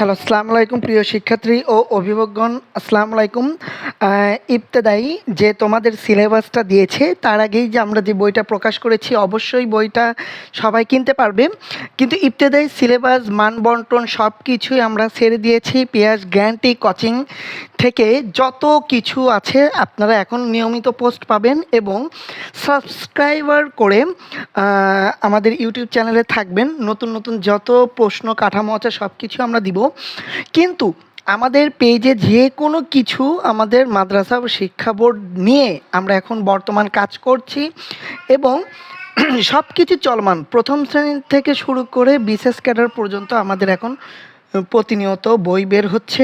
Hello, আসসালামু আলাইকুম প্রিয় শিক্ষার্থী ও অভিভাবকগণ। আসসালামু আলাইকুম। ইবতেদায়ী যে তোমাদের সিলেবাসটা দিয়েছে, তার আগেই যে আমরা যে বইটা প্রকাশ করেছি, অবশ্যই বইটা সবাই কিনতে পারবে। কিন্তু ইবতেদায়ী সিলেবাস, মানবন্টন সব কিছুই আমরা ছেড়ে দিয়েছি। পেঁয়াজ গ্যারান্টি কোচিং থেকে যত কিছু আছে আপনারা এখন নিয়মিত পোস্ট পাবেন এবং সাবস্ক্রাইবার করে আমাদের ইউটিউব চ্যানেলে থাকবেন। নতুন নতুন যত প্রশ্ন কাঠামো আছে সব কিছু আমরা দিব। কিন্তু আমাদের পেজে যে কোনো কিছু আমাদের মাদ্রাসা ও শিক্ষা বোর্ড নিয়ে আমরা এখন বর্তমান কাজ করছি এবং সব কিছু চলমান, প্রথম শ্রেণী থেকে শুরু করে বিশেষ ক্যাডার পর্যন্ত আমাদের এখন প্রতিনিয়ত বই বের হচ্ছে,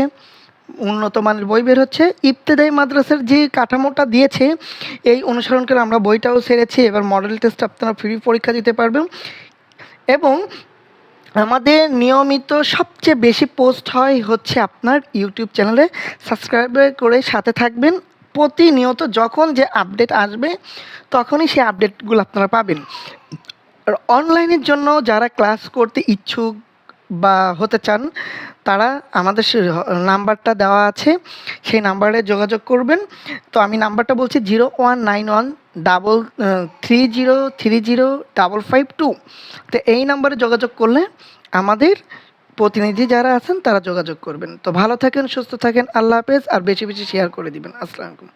উন্নত মানের বই বের হচ্ছে। ইবতেদায়ী মাদ্রাসার যে কাঠামোটা দিয়েছে এই অনুসরণ করে আমরা বইটাও ছেড়েছি। এবার মডেল টেস্ট আপনারা ফ্রি পরীক্ষা দিতে পারবেন এবং আমাদের নিয়মিত সবচেয়ে বেশি পোস্ট হয় হচ্ছে আপনার ইউটিউব চ্যানেলে। সাবস্ক্রাইব করে সাথে থাকবেন। প্রতিনিয়ত যখন যে আপডেট আসবে তখনই সেই আপডেটগুলো আপনারা পাবেন। আর অনলাইনের জন্য যারা ক্লাস করতে ইচ্ছুক বা হতে চান, তারা আমাদের নাম্বারটা দেওয়া আছে, সেই নাম্বারে যোগাযোগ করবেন। তো আমি নাম্বারটা বলছি 019133030552। তো এই নাম্বারে যোগাযোগ করলে আমাদের প্রতিনিধি যারা আছেন তারা যোগাযোগ করবেন। তো ভালো থাকেন, সুস্থ থাকেন, আল্লাহ হাফেজ। আর বেশি বেশি শেয়ার করে দিবেন। আসসালামু আলাইকুম।